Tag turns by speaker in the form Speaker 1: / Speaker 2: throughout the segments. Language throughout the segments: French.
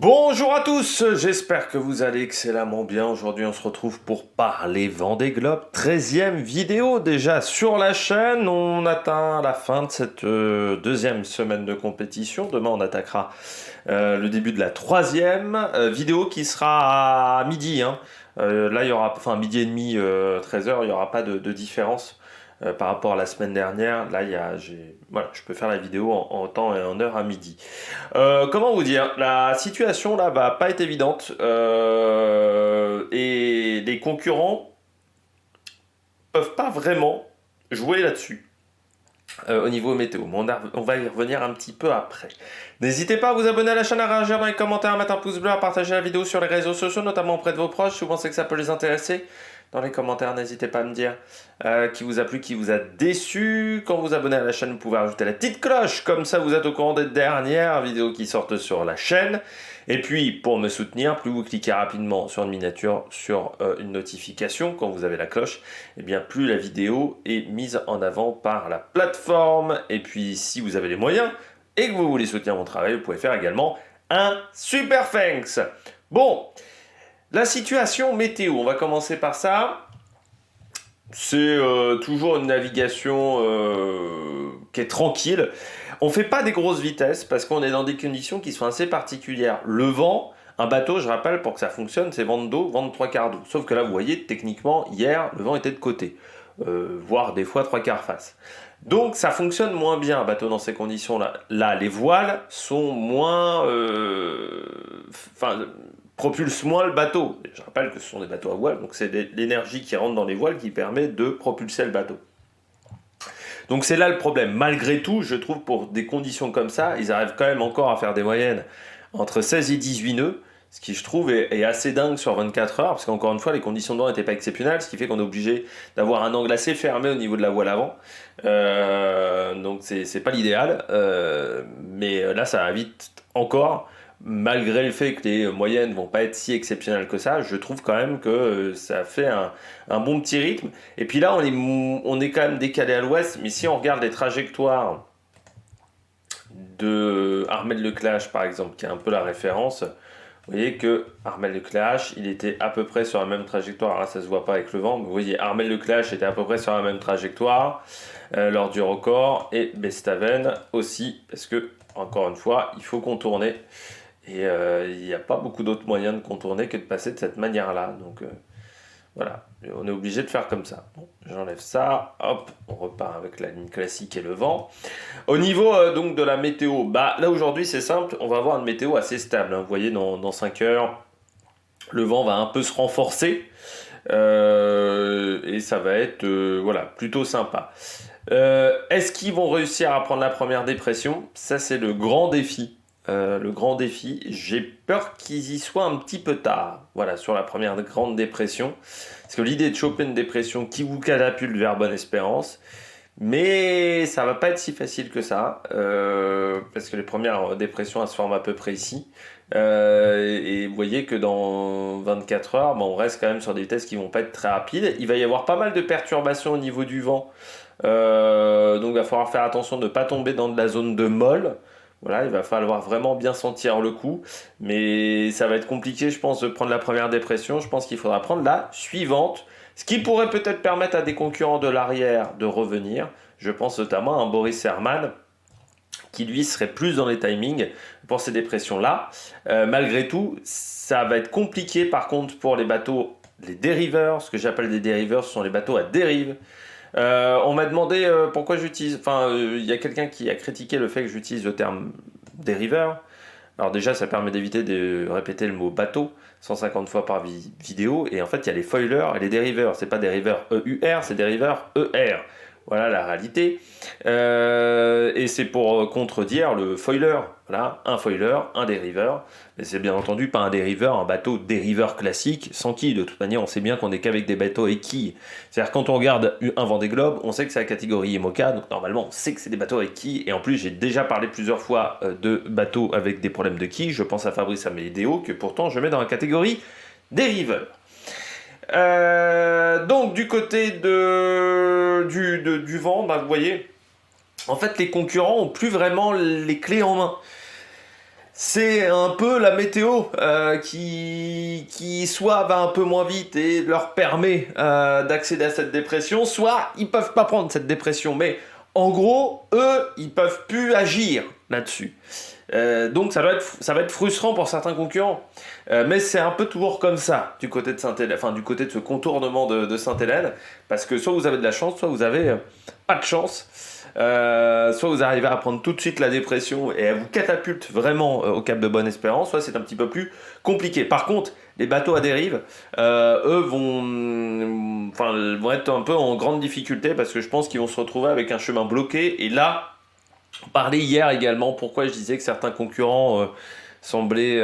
Speaker 1: Bonjour à tous, j'espère que vous allez excellemment bien. Aujourd'hui, on se retrouve pour parler Vendée Globe, 13e vidéo déjà sur la chaîne. On atteint la fin de cette deuxième semaine de compétition. Demain, on attaquera le début de la troisième vidéo qui sera à midi, hein. Là, il y aura, enfin, midi et demi, 13h, il n'y aura pas de différence par rapport à la semaine dernière. Là, voilà, je peux faire la vidéo en temps et en heure à midi. Comment vous dire? La situation là va pas être évidente et les concurrents peuvent pas vraiment jouer là-dessus au niveau météo. Mais on va y revenir un petit peu après. N'hésitez pas à vous abonner à la chaîne, à réagir dans les commentaires, à mettre un pouce bleu, à partager la vidéo sur les réseaux sociaux, notamment auprès de vos proches. Si vous pensez que ça peut les intéresser, dans les commentaires, n'hésitez pas à me dire qui vous a plu, qui vous a déçu. Quand vous abonnez à la chaîne, vous pouvez rajouter la petite cloche, comme ça vous êtes au courant des dernières vidéos qui sortent sur la chaîne. Et puis, pour me soutenir, plus vous cliquez rapidement sur une miniature, sur une notification, quand vous avez la cloche, et bien plus la vidéo est mise en avant par la plateforme. Et puis, si vous avez les moyens et que vous voulez soutenir mon travail, vous pouvez faire également un super thanks. Bon, la situation météo, on va commencer par ça. C'est toujours une navigation qui est tranquille. On fait pas des grosses vitesses parce qu'on est dans des conditions qui sont assez particulières. Le vent, un bateau, je rappelle, pour que ça fonctionne, c'est vent de dos, vent de trois quarts d'eau. Sauf que là, vous voyez, techniquement, hier, le vent était de côté, voire des fois trois quarts face. Donc ça fonctionne moins bien un bateau dans ces conditions-là. Là, les voiles sont moins... propulsent moins le bateau. Je rappelle que ce sont des bateaux à voile, donc c'est l'énergie qui rentre dans les voiles qui permet de propulser le bateau. Donc c'est là le problème. Malgré tout, je trouve pour des conditions comme ça, ils arrivent quand même encore à faire des moyennes entre 16 et 18 nœuds, ce qui je trouve est assez dingue sur 24 heures, parce qu'encore une fois, les conditions de vent n'étaient pas exceptionnelles, ce qui fait qu'on est obligé d'avoir un angle assez fermé au niveau de la voile avant. Donc c'est pas l'idéal, mais là ça va vite encore. Malgré le fait que les moyennes vont pas être si exceptionnelles que ça, je trouve quand même que ça fait un bon petit rythme. Et puis là, on est quand même décalé à l'ouest, mais si on regarde les trajectoires de Armel Lecléache, par exemple, qui est un peu la référence, vous voyez que Armel Lecléache, il était à peu près sur la même trajectoire. Alors là, ça se voit pas avec le vent, mais vous voyez, Armel Lecléache était à peu près sur la même trajectoire lors du record, et Bestaven aussi, parce que, encore une fois, il faut contourner. Et il n'y a pas beaucoup d'autres moyens de contourner que de passer de cette manière-là. Donc voilà, on est obligé de faire comme ça. Bon, j'enlève ça, hop, on repart avec la ligne classique et le vent. Au niveau donc de la météo, bah là aujourd'hui c'est simple, on va avoir une météo assez stable, hein. Vous voyez, dans 5 heures, le vent va un peu se renforcer. Et ça va être voilà, plutôt sympa. Est-ce qu'ils vont réussir à prendre la première dépression? Ça c'est le grand défi. Le grand défi, j'ai peur qu'ils y soient un petit peu tard, voilà, sur la première grande dépression. Parce que l'idée de choper une dépression qui vous catapulte vers Bonne-Espérance, mais ça va pas être si facile que ça, parce que les premières dépressions, elles se forment à peu près ici. Et vous voyez que dans 24 heures, bon, on reste quand même sur des vitesses qui vont pas être très rapides. Il va y avoir pas mal de perturbations au niveau du vent, donc il va falloir faire attention de ne pas tomber dans de la zone de molle. Voilà, il va falloir vraiment bien sentir le coup, mais ça va être compliqué, je pense, de prendre la première dépression. Je pense qu'il faudra prendre la suivante, ce qui pourrait peut-être permettre à des concurrents de l'arrière de revenir. Je pense notamment à un Boris Herman, qui lui serait plus dans les timings pour ces dépressions-là. Malgré tout, ça va être compliqué par contre pour les bateaux, les dériveurs. Ce que j'appelle des dériveurs, ce sont les bateaux à dérive. On m'a demandé pourquoi j'utilise. Enfin, il y a quelqu'un qui a critiqué le fait que j'utilise le terme dériveur. Alors, déjà, ça permet d'éviter de répéter le mot bateau 150 fois par vidéo. Et en fait, il y a les foilers et les dériveurs. C'est pas dériveur EUR, c'est dériveur ER. Voilà la réalité. Et c'est pour contredire le foiler. Voilà, un foiler, un dériveur. Mais c'est bien entendu pas un dériveur, un bateau dériveur classique, sans quille. De toute manière, on sait bien qu'on n'est qu'avec des bateaux et quilles. C'est-à-dire quand on regarde un Vendée Globe, on sait que c'est la catégorie IMOCA, donc normalement on sait que c'est des bateaux avec quilles. Et en plus, j'ai déjà parlé plusieurs fois de bateaux avec des problèmes de quilles. Je pense à Fabrice Amédéo, que pourtant je mets dans la catégorie dériveur. Donc du côté du vent, bah, vous voyez, en fait les concurrents ont plus vraiment les clés en main. C'est un peu la météo qui soit va un peu moins vite et leur permet d'accéder à cette dépression, soit ils peuvent pas prendre cette dépression. Mais en gros, eux, ils peuvent plus agir là-dessus. Donc ça va être frustrant pour certains concurrents. Mais c'est un peu toujours comme ça du côté de Saint-Hélène, enfin du côté de ce contournement de Sainte-Hélène, parce que soit vous avez de la chance, soit vous avez pas de chance. Soit vous arrivez à prendre tout de suite la dépression et elle vous catapulte vraiment au Cap de Bonne-Espérance, soit c'est un petit peu plus compliqué. Par contre, les bateaux à dérive, eux vont être un peu en grande difficulté parce que je pense qu'ils vont se retrouver avec un chemin bloqué. Et là, on parlait hier également pourquoi je disais que certains concurrents semblaient...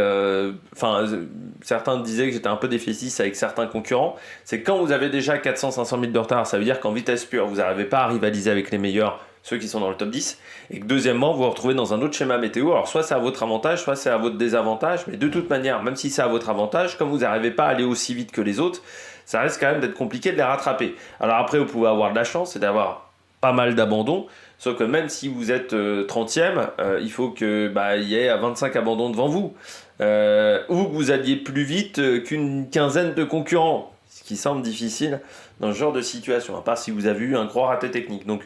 Speaker 1: certains disaient que j'étais un peu défaitiste avec certains concurrents. C'est quand vous avez déjà 400-500 000 de retard, ça veut dire qu'en vitesse pure, vous n'arrivez pas à rivaliser avec les meilleurs, ceux qui sont dans le top 10. Et que deuxièmement, vous vous retrouvez dans un autre schéma météo. Alors soit c'est à votre avantage, soit c'est à votre désavantage. Mais de toute manière, même si c'est à votre avantage, comme vous n'arrivez pas à aller aussi vite que les autres, ça risque quand même d'être compliqué de les rattraper. Alors après, vous pouvez avoir de la chance, c'est d'avoir pas mal d'abandons. Sauf que même si vous êtes 30e, il faut que il y ait 25 abandons devant vous. Ou que vous alliez plus vite qu'une quinzaine de concurrents. Ce qui semble difficile dans ce genre de situation, à part si vous avez eu un gros raté technique. Donc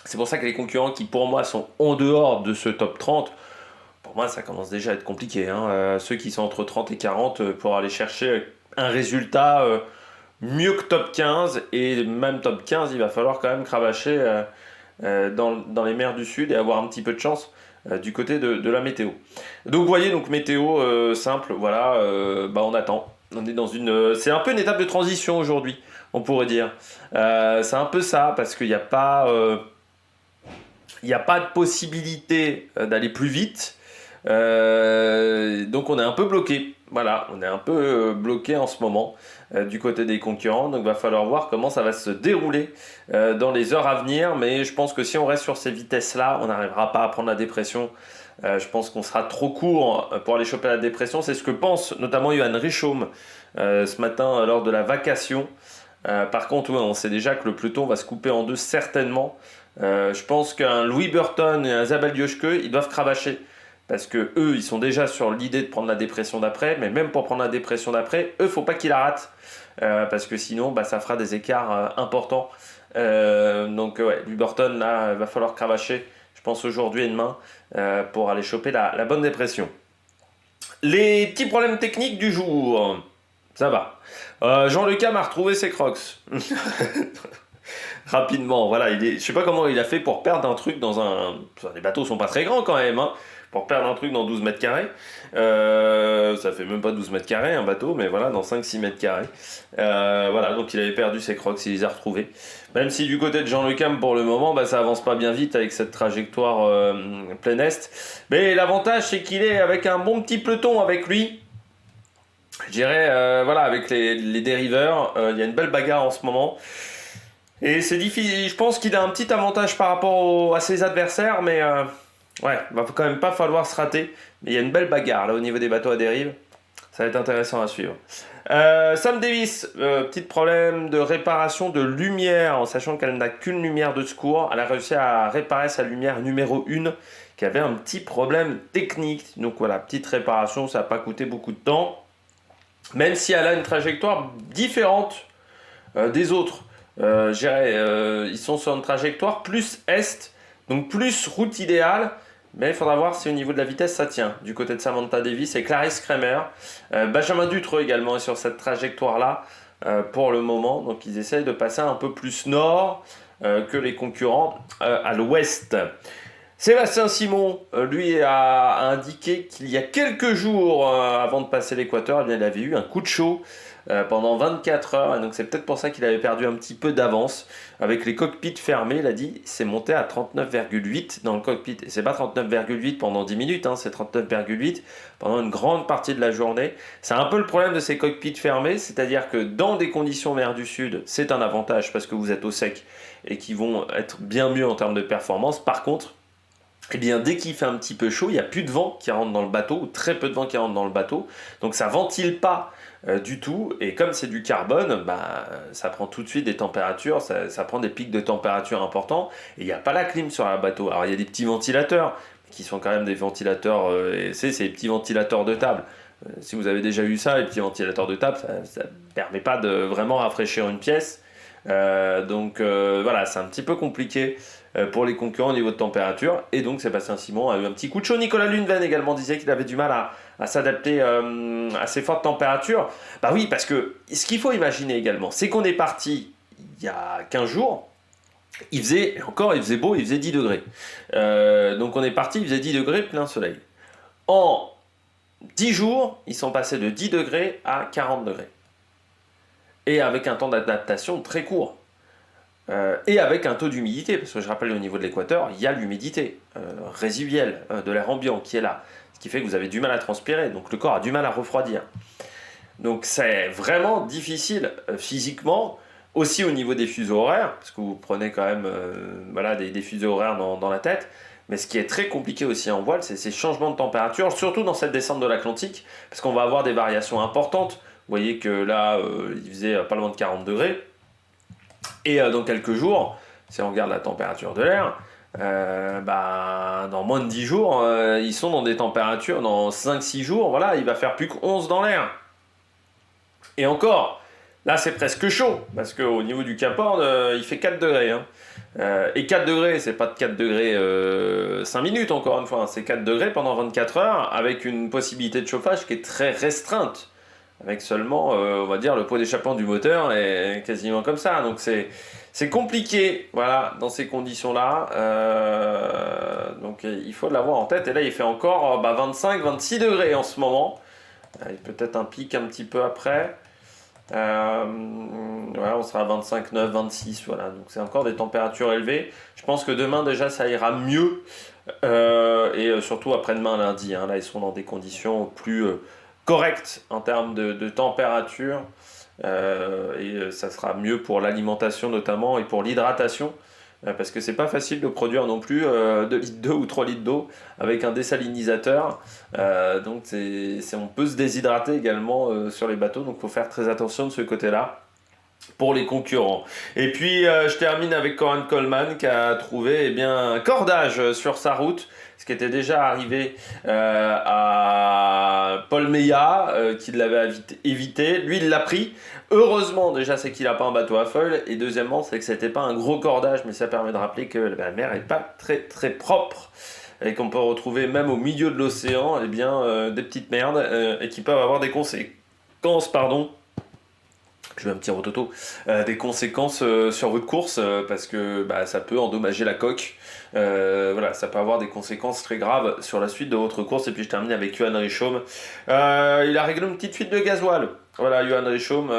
Speaker 1: c'est pour ça que les concurrents qui pour moi sont en dehors de ce top 30, pour moi ça commence déjà à être compliqué. Ceux qui sont entre 30 et 40 pour aller chercher un résultat mieux que top 15. Et même top 15, il va falloir quand même cravacher dans les mers du Sud et avoir un petit peu de chance du côté de la météo. Donc vous voyez, donc météo simple, voilà, on attend. On est dans c'est un peu une étape de transition aujourd'hui, on pourrait dire. C'est un peu ça, parce qu'il n'y a pas... il n'y a pas de possibilité d'aller plus vite. Donc on est un peu bloqué. Voilà, on est un peu bloqué en ce moment du côté des concurrents. Donc il va falloir voir comment ça va se dérouler dans les heures à venir. Mais je pense que si on reste sur ces vitesses-là, on n'arrivera pas à prendre la dépression. Je pense qu'on sera trop court pour aller choper la dépression. C'est ce que pense notamment Johan Richomme ce matin lors de la vacation. Par contre, ouais, on sait déjà que le peloton va se couper en deux certainement. Je pense qu'un Louis Burton et un Zabel Yoshke, ils doivent cravacher. Parce que eux, ils sont déjà sur l'idée de prendre la dépression d'après. Mais même pour prendre la dépression d'après, eux, faut pas qu'ils la ratent. Parce que sinon, ça fera des écarts importants. Donc, Louis Burton, là, il va falloir cravacher, je pense, aujourd'hui et demain, pour aller choper la bonne dépression. Les petits problèmes techniques du jour. Ça va. Jean-Luc Ham a retrouvé ses crocs. Rapidement, voilà. Je sais pas comment il a fait pour perdre un truc dans un... Les bateaux sont pas très grands quand même, pour perdre un truc dans 12 mètres carrés. Ça fait même pas 12 mètres carrés un bateau, mais voilà, dans 5-6 mètres carrés. Voilà, donc il avait perdu ses crocs, il les a retrouvés. Même si du côté de Jean-Luc Ham, pour le moment, ça avance pas bien vite avec cette trajectoire plein est. Mais l'avantage, c'est qu'il est avec un bon petit peloton avec lui. Je dirais, avec les dériveurs, il y a une belle bagarre en ce moment. Et c'est difficile, je pense qu'il a un petit avantage par rapport à ses adversaires, mais va quand même pas falloir se rater. Mais il y a une belle bagarre là au niveau des bateaux à dérive. Ça va être intéressant à suivre. Sam Davis, petit problème de réparation de lumière, en sachant qu'elle n'a qu'une lumière de secours. Elle a réussi à réparer sa lumière numéro 1, qui avait un petit problème technique. Donc voilà, petite réparation, ça n'a pas coûté beaucoup de temps. Même si elle a une trajectoire différente des autres. Ils sont sur une trajectoire plus est, donc plus route idéale, mais il faudra voir si au niveau de la vitesse ça tient. Du côté de Samantha Davis et Clarisse Kremer. Benjamin Dutreux également est sur cette trajectoire-là pour le moment, donc ils essayent de passer un peu plus nord que les concurrents à l'ouest. Sébastien Simon, lui, a indiqué qu'il y a quelques jours avant de passer l'équateur, il avait eu un coup de chaud pendant 24 heures. Et donc c'est peut-être pour ça qu'il avait perdu un petit peu d'avance. Avec les cockpits fermés, il a dit c'est monté à 39,8 dans le cockpit. Et c'est pas 39,8 pendant 10 minutes, c'est 39,8 pendant une grande partie de la journée. C'est un peu le problème de ces cockpits fermés, c'est-à-dire que dans des conditions mer du Sud, c'est un avantage parce que vous êtes au sec et qui vont être bien mieux en termes de performance. Par contre, dès qu'il fait un petit peu chaud, il n'y a plus de vent qui rentre dans le bateau, ou très peu de vent qui rentre dans le bateau, donc ça ventile pas du tout, et comme c'est du carbone, ça prend tout de suite des températures, ça prend des pics de température importants, et il n'y a pas la clim sur le bateau. Alors il y a des petits ventilateurs qui sont quand même des ventilateurs, et c'est les petits ventilateurs de table. Si vous avez déjà vu ça, les petits ventilateurs de table, ça ne permet pas de vraiment rafraîchir une pièce. Donc voilà, c'est un petit peu compliqué pour les concurrents au niveau de température. Et donc Sébastien Simon a eu un petit coup de chaud. Nicolas Luneven également disait qu'il avait du mal à s'adapter à ces fortes températures. Bah oui, parce que ce qu'il faut imaginer également, c'est qu'on est parti il y a 15 jours. Il faisait beau, il faisait 10 degrés. Donc on est parti, il faisait 10 degrés, plein soleil. En 10 jours, ils sont passés de 10 degrés à 40 degrés. Et avec un temps d'adaptation très court. Et avec un taux d'humidité, parce que je rappelle au niveau de l'équateur, il y a l'humidité résiduelle de l'air ambiant qui est là, ce qui fait que vous avez du mal à transpirer, donc le corps a du mal à refroidir. Donc c'est vraiment difficile physiquement, aussi au niveau des fuseaux horaires, parce que vous prenez quand même voilà, des fuseaux horaires dans la tête, mais ce qui est très compliqué aussi en voile, c'est ces changements de température, surtout dans cette descente de l'Atlantique, parce qu'on va avoir des variations importantes. Vous voyez que là, il faisait pas loin de 40 degrés. Et dans quelques jours, si on regarde la température de l'air, dans moins de 10 jours, ils sont dans des températures, dans 5-6 jours, voilà, il va faire plus que 11 dans l'air. Et encore, là c'est presque chaud, parce qu'au niveau du Cap Horn, il fait 4 degrés. Hein. Et 4 degrés, c'est pas de 4 degrés 5 minutes encore une fois, hein, c'est 4 degrés pendant 24 heures, avec une possibilité de chauffage qui est très restreinte. Avec seulement, on va dire, le pot d'échappement du moteur est quasiment comme ça. Donc c'est compliqué, voilà, dans ces conditions-là. Donc il faut l'avoir en tête. Et là, il fait encore 25-26 degrés en ce moment. Peut-être un pic un petit peu après. Voilà, on sera à 25, 9, 26. Voilà. Donc c'est encore des températures élevées. Je pense que demain, déjà, ça ira mieux. Et surtout après-demain, lundi. Hein, là, ils seront dans des conditions plus correct en termes de température et ça sera mieux pour l'alimentation notamment et pour l'hydratation parce que c'est pas facile de produire non plus 2 litres d'eau ou 3 litres d'eau avec un désalinisateur donc on peut se déshydrater également sur les bateaux, donc il faut faire très attention de ce côté là pour les concurrents. Et puis je termine avec Coran Coleman qui a trouvé un cordage sur sa route, ce qui était déjà arrivé à Paul Meillat qui l'avait évité. Lui il l'a pris. Heureusement déjà c'est qu'il n'a pas un bateau à foil, et deuxièmement c'est que c'était pas un gros cordage, mais ça permet de rappeler que la mer n'est pas très très propre et qu'on peut retrouver même au milieu de l'océan des petites merdes et qui peuvent avoir des conséquences, je vais un petit rototo, des conséquences sur votre course parce que ça peut endommager la coque. Voilà, ça peut avoir des conséquences très graves sur la suite de votre course. Et puis je termine avec Johan Richaume. Il a réglé une petite fuite de gasoil. Voilà, Johan Richaume,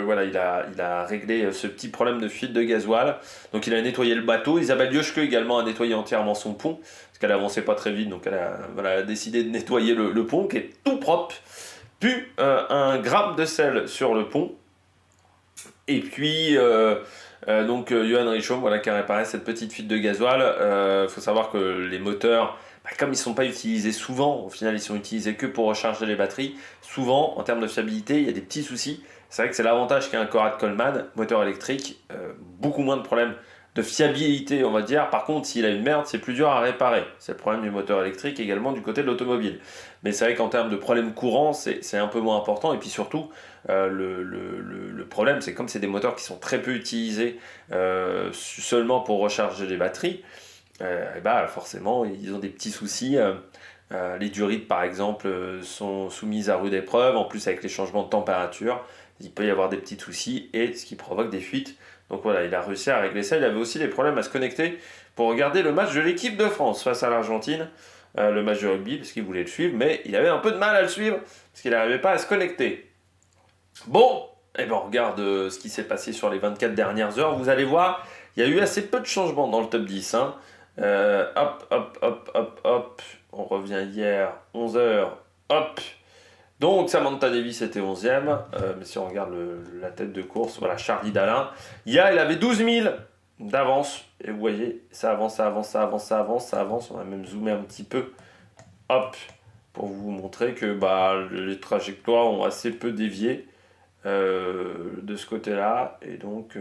Speaker 1: voilà, il a réglé ce petit problème de fuite de gasoil. Donc il a nettoyé le bateau. Isabelle Yoshke également a nettoyé entièrement son pont, parce qu'elle avançait pas très vite. Donc elle a décidé de nettoyer le pont qui est tout propre. Puis un gramme de sel sur le pont. Et puis Johan Richaume voilà, qui a réparé cette petite fuite de gasoil. Faut savoir que les moteurs, comme ils ne sont pas utilisés souvent, au final ils sont utilisés que pour recharger les batteries, souvent en termes de fiabilité il y a des petits soucis. C'est vrai que c'est l'avantage qu'a un Conrad Coleman, moteur électrique, beaucoup moins de problèmes de fiabilité on va dire. Par contre s'il a une merde c'est plus dur à réparer. C'est le problème du moteur électrique également du côté de l'automobile. Mais c'est vrai qu'en termes de problèmes courants c'est un peu moins important. Et puis surtout le problème c'est comme c'est des moteurs qui sont très peu utilisés seulement pour recharger les batteries, forcément ils ont des petits soucis. Les durites par exemple sont soumises à rude épreuve, en plus avec les changements de température il peut y avoir des petits soucis et ce qui provoque des fuites. Donc voilà, il a réussi à régler ça. Il avait aussi des problèmes à se connecter pour regarder le match de l'équipe de France face à l'Argentine, le match de rugby, parce qu'il voulait le suivre, mais il avait un peu de mal à le suivre parce qu'il n'arrivait pas à se connecter. Bon, on regarde ce qui s'est passé sur les 24 dernières heures. Vous allez voir, il y a eu assez peu de changements dans le top 10. Hein. Hop. On revient hier, 11h. Hop. Donc Samantha Davis était 11e. Mais si on regarde la tête de course, voilà, Charlie Dalin. Hier, il avait 12 000 d'avance. Et vous voyez, ça avance. On va même zoomer un petit peu. Hop. Pour vous montrer que les trajectoires ont assez peu dévié. De ce côté-là, et donc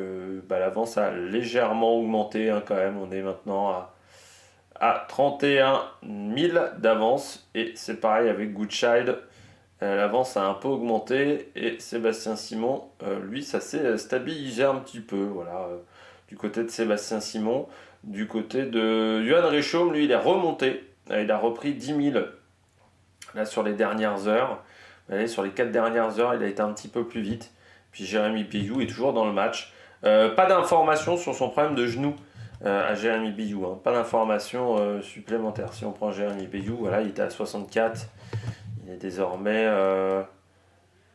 Speaker 1: l'avance a légèrement augmenté hein, quand même. On est maintenant à 31 000 d'avance. Et c'est pareil avec Goodchild. L'avance a un peu augmenté. Et Sébastien Simon, lui, ça s'est stabilisé un petit peu. Voilà, du côté de Sébastien Simon. Du côté de Johan Richomme, lui, il est remonté. Il a repris 10 000 là sur les dernières heures. Allez, sur les 4 dernières heures, il a été un petit peu plus vite. Puis Jérémy Biyou est toujours dans le match. Pas d'informations sur son problème de genou à Jérémy Biyou. Hein. Pas d'informations supplémentaires. Si on prend Jérémy Biyou, voilà, il était à 64. Il est désormais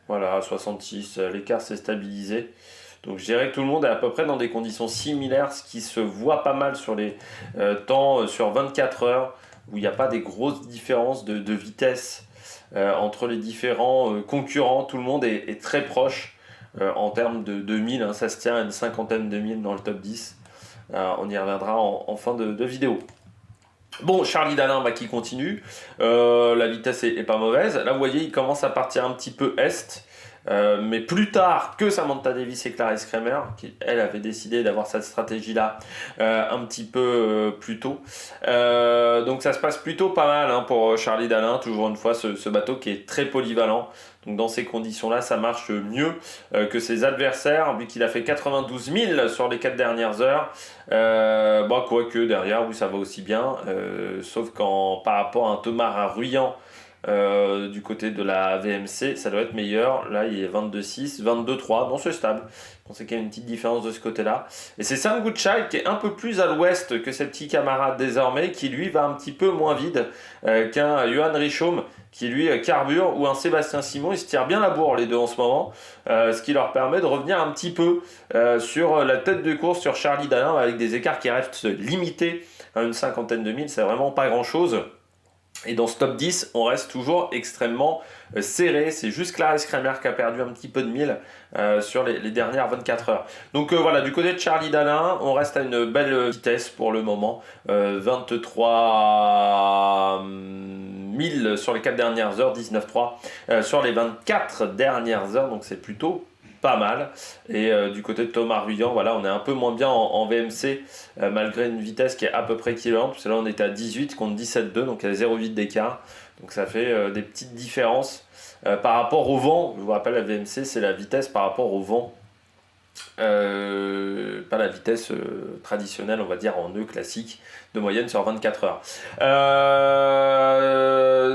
Speaker 1: voilà, à 66. L'écart s'est stabilisé. Donc je dirais que tout le monde est à peu près dans des conditions similaires, ce qui se voit pas mal sur les temps sur 24 heures, où il n'y a pas des grosses différences de vitesse entre les différents concurrents. Tout le monde est très proche en termes de 1000, hein, ça se tient à une cinquantaine de mille dans le top 10. On y reviendra en fin de vidéo. Bon, Charlie Dalin qui continue, la vitesse est pas mauvaise. Là, vous voyez, il commence à partir un petit peu est. Mais plus tard que Samantha Davis et Clarisse Kramer, qui elle avait décidé d'avoir cette stratégie-là un petit peu plus tôt. Donc ça se passe plutôt pas mal hein, pour Charlie Dalin, toujours une fois ce bateau qui est très polyvalent. Donc dans ces conditions-là, ça marche mieux que ses adversaires, vu qu'il a fait 92 000 sur les 4 dernières heures. Quoique derrière, oui, ça va aussi bien, sauf par rapport à un Thomas Ruyant, du côté de la VMC, ça doit être meilleur. Là, il est 22,6, 22,3. Non, c'est stable. On sait qu'il y a une petite différence de ce côté-là. Et c'est Sam Goodchild qui est un peu plus à l'ouest que ses petits camarades désormais, qui lui va un petit peu moins vide qu'un Johan Richomme, qui lui carbure, ou un Sébastien Simon. Ils se tirent bien la bourre les deux en ce moment, ce qui leur permet de revenir un petit peu sur la tête de course sur Charlie Dalin, avec des écarts qui restent limités à une cinquantaine de mille. C'est vraiment pas grand-chose. Et dans ce top 10, on reste toujours extrêmement serré. C'est juste Clarisse Kramer qui a perdu un petit peu de mille sur les dernières 24 heures. Donc voilà, du côté de Charlie Dalin, on reste à une belle vitesse pour le moment. 23 000 sur les 4 dernières heures, 19,3 sur les 24 dernières heures. Donc c'est plutôt pas mal. Et du côté de Thomas Ruyant, voilà, on est un peu moins bien en VMC, malgré une vitesse qui est à peu près équivalente, parce que là on était à 18 contre 17,2, donc il y a 0,8 d'écart. Donc ça fait des petites différences par rapport au vent. Je vous rappelle, la VMC, c'est la vitesse par rapport au vent. Pas la vitesse traditionnelle, on va dire en nœud classique de moyenne sur 24 heures.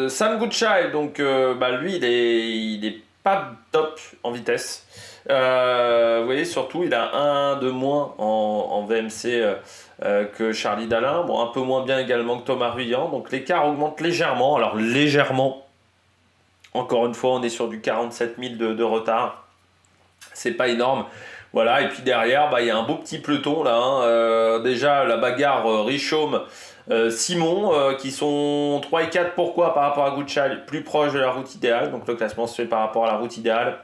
Speaker 1: Sam Goodchild, donc lui il est pas top en vitesse. Vous voyez, surtout il a 1 de moins en VMC que Charlie Dalin, bon, un peu moins bien également que Thomas Ruyant, donc l'écart augmente légèrement. Alors légèrement, encore une fois on est sur du 47 000 de retard, c'est pas énorme. Voilà, et puis derrière, il y a un beau petit peloton là. Hein. Déjà la bagarre Richomme, Simon, qui sont 3 et 4. Pourquoi? Par rapport à Goodchild, plus proche de la route idéale. Donc le classement se fait par rapport à la route idéale.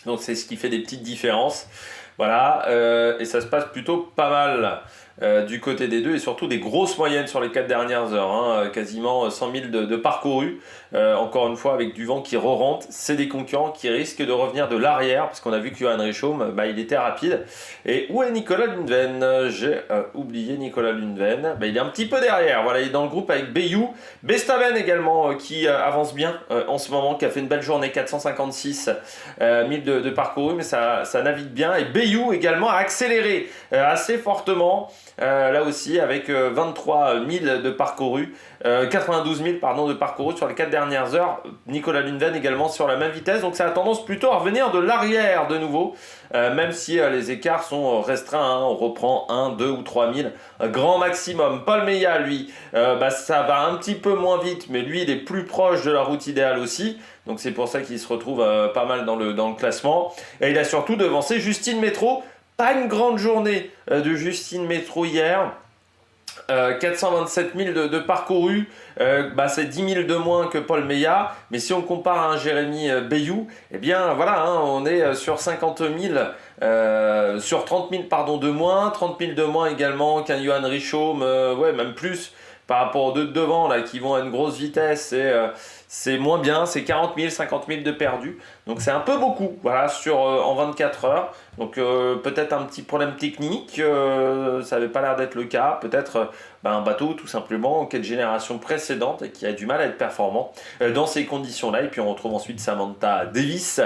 Speaker 1: Donc c'est ce qui fait des petites différences. Voilà, et ça se passe plutôt pas mal du côté des deux, et surtout des grosses moyennes sur les 4 dernières heures, hein, quasiment 100 000 de parcourus, encore une fois avec du vent qui re-rentre. C'est des concurrents qui risquent de revenir de l'arrière, parce qu'on a vu que Johan Richomme, il était rapide. Et où est Nicolas Lundven? J'ai oublié Nicolas Lundven. Il est un petit peu derrière, voilà, il est dans le groupe avec Biyou. Bestaven également, qui avance bien en ce moment, qui a fait une belle journée, 456 000 de parcourus, mais ça navigue bien. Et Biyou également a accéléré assez fortement, là aussi avec 23 000 de parcourus, 92 000 de parcourus sur les 4 dernières heures. Nicolas Lundven également sur la même vitesse, donc ça a tendance plutôt à revenir de l'arrière de nouveau, même si les écarts sont restreints, hein. On reprend 1, 2 ou 3 000 grand maximum. Paul Meillat, lui, ça va un petit peu moins vite, mais lui il est plus proche de la route idéale aussi, donc c'est pour ça qu'il se retrouve pas mal dans le classement. Et il a surtout devancé Justine Métro. Pas une grande journée de Justine Métro hier. 427 000 de parcourus, c'est 10 000 de moins que Paul Meillat, mais si on compare à un Jérémy Biyou, eh bien voilà, hein, on est sur 50 000, sur 30 000 de moins, 30 000 de moins également qu'un Johan Richomme, même plus par rapport aux deux de devant là, qui vont à une grosse vitesse, et c'est moins bien, c'est 40 000, 50 000 de perdus. Donc c'est un peu beaucoup, voilà, en 24 heures. Donc peut-être un petit problème technique, ça n'avait pas l'air d'être le cas. Peut-être un bateau tout simplement qui est de génération précédente et qui a du mal à être performant dans ces conditions-là. Et puis on retrouve ensuite Samantha Davis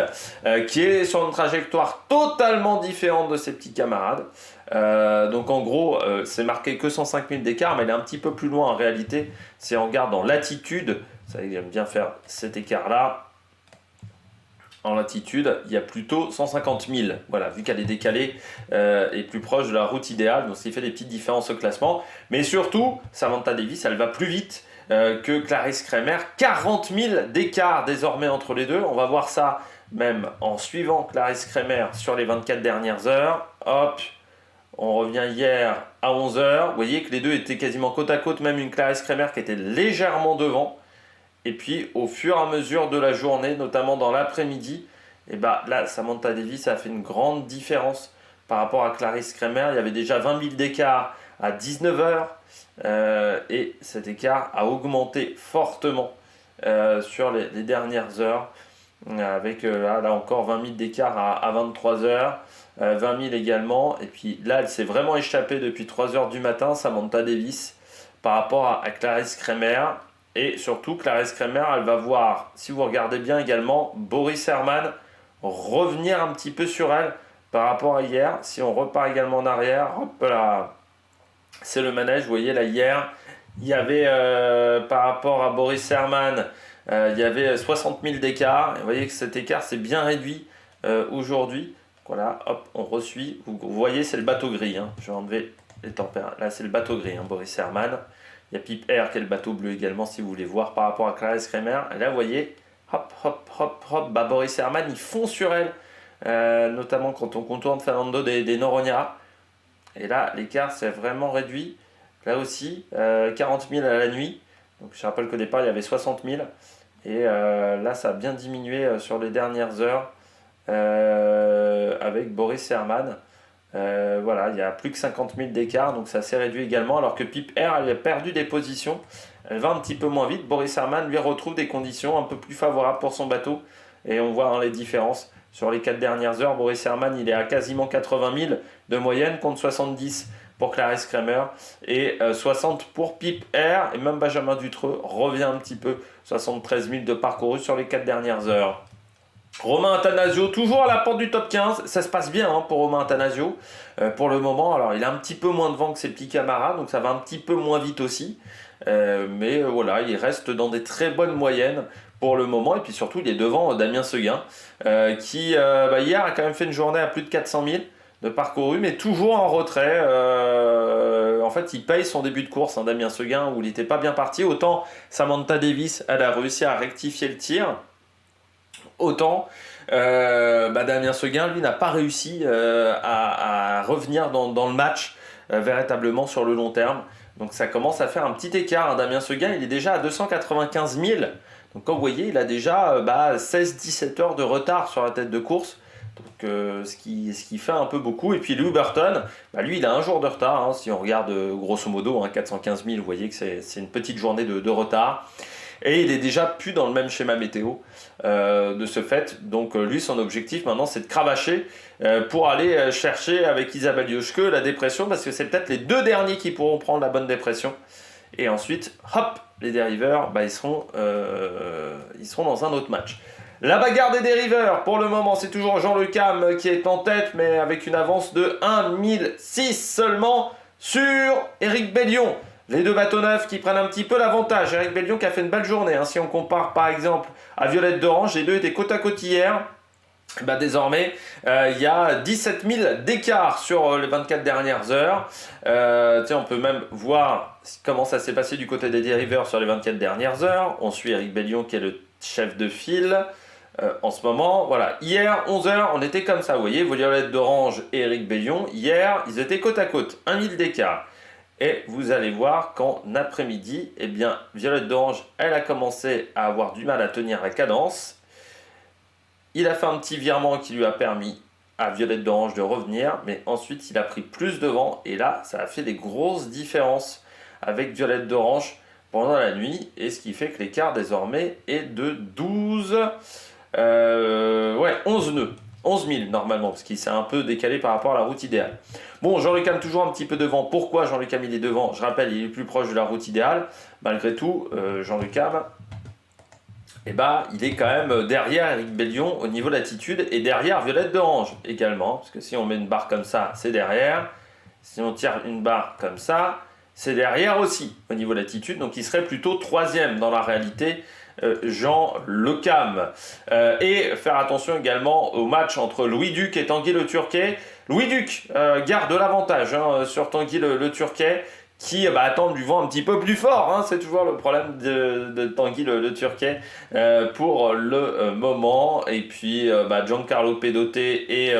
Speaker 1: qui est sur une trajectoire totalement différente de ses petits camarades. Donc en gros, c'est marqué que 105 000 d'écart, mais elle est un petit peu plus loin en réalité. Si on regarde dans latitude, ça j'aime bien faire cet écart-là. En latitude, il y a plutôt 150 000. Voilà, vu qu'elle est décalée et plus proche de la route idéale, donc ce qui fait des petites différences au classement. Mais surtout, Samantha Davis, elle va plus vite que Clarisse Kremer. 40 000 d'écart désormais entre les deux. On va voir ça même en suivant Clarisse Kremer sur les 24 dernières heures. Hop, on revient hier à 11 heures. Vous voyez que les deux étaient quasiment côte à côte, même une Clarisse Kremer qui était légèrement devant. Et puis, au fur et à mesure de la journée, notamment dans l'après-midi, et là, Samantha Davis a fait une grande différence par rapport à Clarisse Kremer. Il y avait déjà 20 000 d'écart à 19 heures. Et cet écart a augmenté fortement sur les dernières heures. Avec là encore 20 000 d'écart à 23 heures. 20 000 également. Et puis là, elle s'est vraiment échappée depuis 3 heures du matin, Samantha Davis, par rapport à Clarisse Kremer. Et surtout, Clarisse Kremer, elle va voir, si vous regardez bien également, Boris Herrmann revenir un petit peu sur elle par rapport à hier. Si on repart également en arrière, hop là, c'est le manège. Vous voyez là, hier, il y avait par rapport à Boris Herrmann, il y avait 60 000 d'écart. Et vous voyez que cet écart s'est bien réduit aujourd'hui. Voilà, hop, on resuit. Vous voyez, c'est le bateau gris. Je vais enlever les températures. Là, c'est le bateau gris, Boris Herrmann. Il y a Pipe Air qui est le bateau bleu également, si vous voulez voir par rapport à Clarisse Kremer. Et là, vous voyez, hop, hop, hop, hop, Boris Herrmann, il fond sur elle, notamment quand on contourne Fernando de Noronha. Et là, l'écart s'est vraiment réduit. Là aussi, 40 000 à la nuit. Donc, je rappelle qu'au départ, il y avait 60 000. Et là, ça a bien diminué sur les dernières heures avec Boris Herrmann. Voilà, il y a plus que 50 000 d'écart, donc ça s'est réduit également, alors que Pipe Air, elle a perdu des positions, elle va un petit peu moins vite. Boris Herrmann lui retrouve des conditions un peu plus favorables pour son bateau, et on voit les différences sur les 4 dernières heures. Boris Herrmann, il est à quasiment 80 000 de moyenne, contre 70 pour Clarisse Kremer, et 60 pour Pipe Air, et même Benjamin Dutreux revient un petit peu, 73 000 de parcouru sur les 4 dernières heures. Romain Attanasio, toujours à la porte du top 15, ça se passe bien pour Romain Attanasio pour le moment. Alors il a un petit peu moins de vent que ses petits camarades, donc ça va un petit peu moins vite aussi. Mais voilà, il reste dans des très bonnes moyennes pour le moment. Et puis surtout, il est devant Damien Seguin, qui hier a quand même fait une journée à plus de 400 000 de parcouru, mais toujours en retrait. En fait, il paye son début de course, Damien Seguin, où il n'était pas bien parti. Autant Samantha Davis, elle a réussi à rectifier le tir. Autant Damien Seguin, lui, n'a pas réussi à revenir dans le match véritablement sur le long terme. Donc ça commence à faire un petit écart. Damien Seguin, il est déjà à 295 000. Donc comme vous voyez, il a déjà 16-17 heures de retard sur la tête de course. Donc ce qui fait un peu beaucoup. Et puis Lou Burton, lui, il a un jour de retard. Si on regarde grosso modo 415 000, vous voyez que c'est une petite journée de retard. Et il est déjà plus dans le même schéma météo de ce fait. Donc lui, son objectif maintenant, c'est de cravacher pour aller chercher avec Isabelle Yoshke la dépression, parce que c'est peut-être les deux derniers qui pourront prendre la bonne dépression. Et ensuite, hop, les dériveurs, ils seront dans un autre match. La bagarre des dériveurs, pour le moment, c'est toujours Jean Le Cam qui est en tête, mais avec une avance de 1,006 seulement sur Éric Bellion. Les deux bateaux neufs qui prennent un petit peu l'avantage. Éric Bellion qui a fait une belle journée. Si on compare par exemple à Violette d'Orange, les deux étaient côte à côte hier. Désormais, il y a 17 000 d'écart sur les 24 dernières heures. On peut même voir comment ça s'est passé du côté des dériveurs sur les 24 dernières heures. On suit Éric Bellion qui est le chef de file. En ce moment, voilà, hier 11h, on était comme ça, vous voyez, Violette d'Orange et Éric Bellion, hier, ils étaient côte à côte, 1 000 d'écart. Et vous allez voir qu'en après-midi, Violette d'Orange, elle a commencé à avoir du mal à tenir la cadence. Il a fait un petit virement qui lui a permis à Violette d'Orange de revenir, mais ensuite il a pris plus de vent, et là, ça a fait des grosses différences avec Violette d'Orange pendant la nuit, et ce qui fait que l'écart désormais est de 11 nœuds. 11 000 normalement, parce qu'il s'est un peu décalé par rapport à la route idéale. Bon, Jean-Luc Ham toujours un petit peu devant. Pourquoi Jean-Luc Ham il est devant? Je rappelle, il est plus proche de la route idéale. Malgré tout, Jean-Luc Ham, il est quand même derrière Eric Bellion au niveau d'attitude et derrière Violette d'Orange également. Parce que si on met une barre comme ça, c'est derrière. Si on tire une barre comme ça, c'est derrière aussi au niveau d'attitude. Donc il serait plutôt troisième dans la réalité. Jean Le Cam. Et faire attention également au match entre Louis Duc et Tanguy Le Turquet. Louis Duc garde l'avantage sur Tanguy Le Turquet qui attend du vent un petit peu plus fort. Hein. C'est toujours le problème de Tanguy Le Turquet pour le moment. Et puis Giancarlo Pedoté et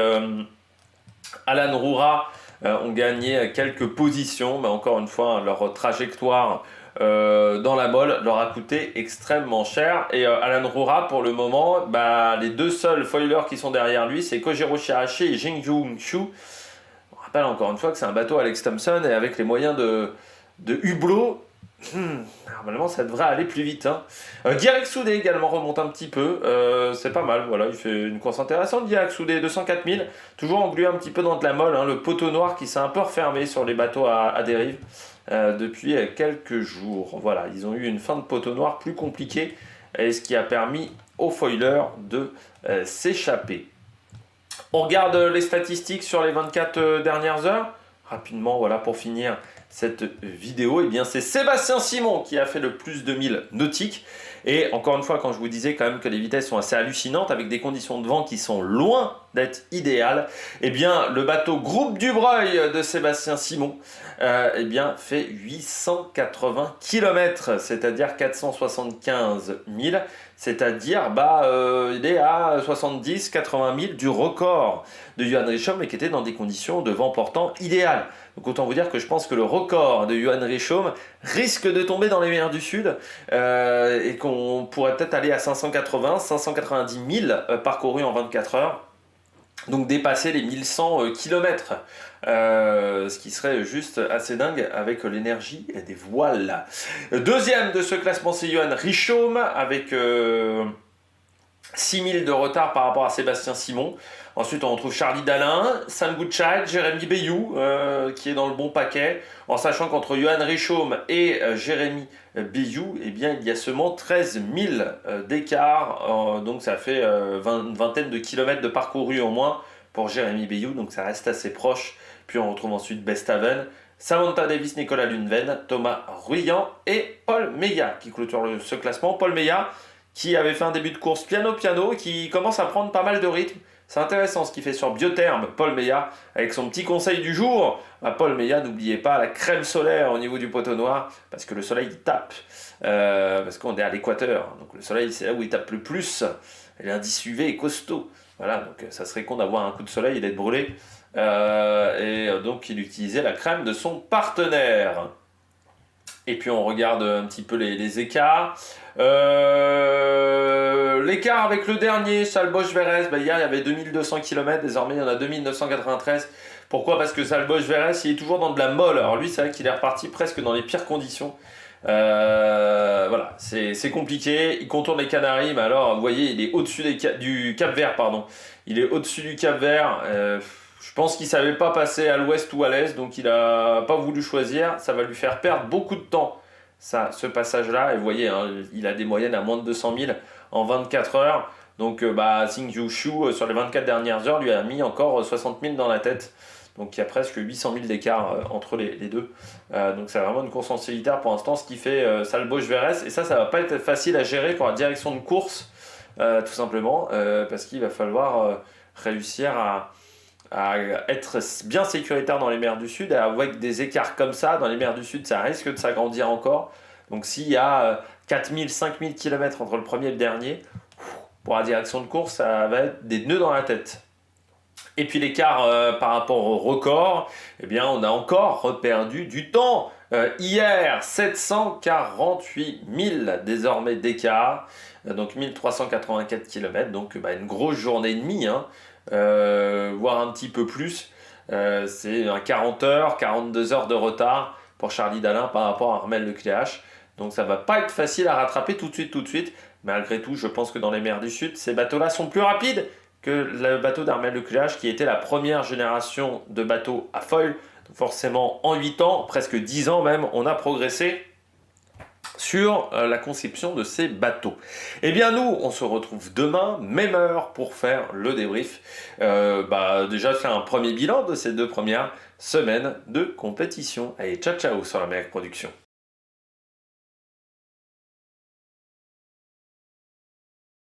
Speaker 1: Alan Roura ont gagné quelques positions. Mais encore une fois, leur trajectoire dans la molle leur a coûté extrêmement cher. Et Alan Roura, pour le moment, les deux seuls foilers qui sont derrière lui, c'est Kojiro Shirashi et Jing Jung Shu. On rappelle encore une fois que c'est un bateau Alex Thompson et avec les moyens de hublot, normalement ça devrait aller plus vite. Guirec Soudé également remonte un petit peu, c'est pas mal, voilà, il fait une course intéressante. Guirec Soudé, 204 000, toujours englué un petit peu dans de la molle, le poteau noir qui s'est un peu refermé sur les bateaux à dérive depuis quelques jours. Voilà, ils ont eu une fin de poteau noir plus compliquée, et ce qui a permis aux foilers de s'échapper. On regarde les statistiques sur les 24 dernières heures. Rapidement, voilà, pour finir cette vidéo, c'est Sébastien Simon qui a fait le plus de 1000 nautiques. Et encore une fois, quand je vous disais quand même que les vitesses sont assez hallucinantes avec des conditions de vent qui sont loin d'être idéales, le bateau Groupe Dubreuil de Sébastien Simon fait 880 km, c'est-à-dire 475 000, c'est-à-dire il est à 70-80 000 du record de Johan Richomme, mais qui était dans des conditions de vent portant idéales. Donc autant vous dire que je pense que le record de Johan Richomme risque de tomber dans les mers du Sud et qu'on pourrait peut-être aller à 580-590 000 parcourus en 24 heures. Donc dépasser les 1100 km, ce qui serait juste assez dingue avec l'énergie des voiles. Deuxième de ce classement, c'est Johan Richomme avec 6000 de retard par rapport à Sébastien Simon. Ensuite, on retrouve Charlie Dalin, Sam Goodchild, Jérémy Bayou, qui est dans le bon paquet, en sachant qu'entre Johan Richomme et Jérémy Bayou, il y a seulement 13 000 d'écart, donc ça fait une vingtaine de kilomètres de parcourus au moins pour Jérémy Bayou, donc ça reste assez proche. Puis on retrouve ensuite Bestaven, Samantha Davis, Nicolas Lunven, Thomas Ruyant et Paul Meillat qui clôture ce classement. Paul Meillat qui avait fait un début de course piano qui commence à prendre pas mal de rythme. C'est intéressant ce qu'il fait sur Biotherme, Paul Meillat, avec son petit conseil du jour. Paul Meillat, n'oubliez pas la crème solaire au niveau du poteau noir, parce que le soleil il tape, parce qu'on est à l'équateur, donc le soleil c'est là où il tape le plus. L'indice UV est costaud, voilà, donc ça serait con d'avoir un coup de soleil et d'être brûlé. Donc il utilisait la crème de son partenaire. Et puis on regarde un petit peu les écarts. L'écart avec le dernier, Salbosch-Verès, hier il y avait 2200 km, désormais il y en a 2993. Pourquoi? Parce que Salbosch-Verès il est toujours dans de la molle. Alors lui c'est vrai qu'il est reparti presque dans les pires conditions. Voilà, c'est compliqué. Il contourne les Canaries, mais alors vous voyez il est au-dessus du Cap Vert, pardon. Il est au-dessus du Cap Vert. Je pense qu'il ne savait pas passer à l'ouest ou à l'est, donc il n'a pas voulu choisir. Ça va lui faire perdre beaucoup de temps, ce passage-là. Et vous voyez, il a des moyennes à moins de 200 000 en 24 heures. Donc Xing Yushu, sur les 24 dernières heures, lui a mis encore 60 000 dans la tête. Donc il y a presque 800 000 d'écart entre les deux. Donc c'est vraiment une course en solitaire pour l'instant, ce qui fait Salbosch-Verès. Et ça va pas être facile à gérer pour la direction de course, tout simplement, parce qu'il va falloir réussir à être bien sécuritaire dans les mers du Sud. Et avec des écarts comme ça, dans les mers du Sud, ça risque de s'agrandir encore. Donc s'il y a 4000, 5000 km entre le premier et le dernier, pour la direction de course, ça va être des nœuds dans la tête. Et puis l'écart par rapport au record, on a encore perdu du temps. Hier, 748 000 désormais d'écart, donc 1384 km, donc une grosse journée et demie, voire un petit peu plus. C'est un 40 heures, 42 heures de retard pour Charlie Dalin par rapport à Armel Lecléache. Donc ça va pas être facile à rattraper tout de suite. Malgré tout, je pense que dans les mers du Sud, ces bateaux-là sont plus rapides que le bateau d'Armel Lecléache, qui était la première génération de bateaux à foil. Donc forcément, en 8 ans, presque 10 ans même, on a progressé sur la conception de ces bateaux. Eh bien nous, on se retrouve demain, même heure, pour faire le débrief. Déjà faire un premier bilan de ces 2 premières semaines de compétition. Allez, ciao ciao sur la Méric Production.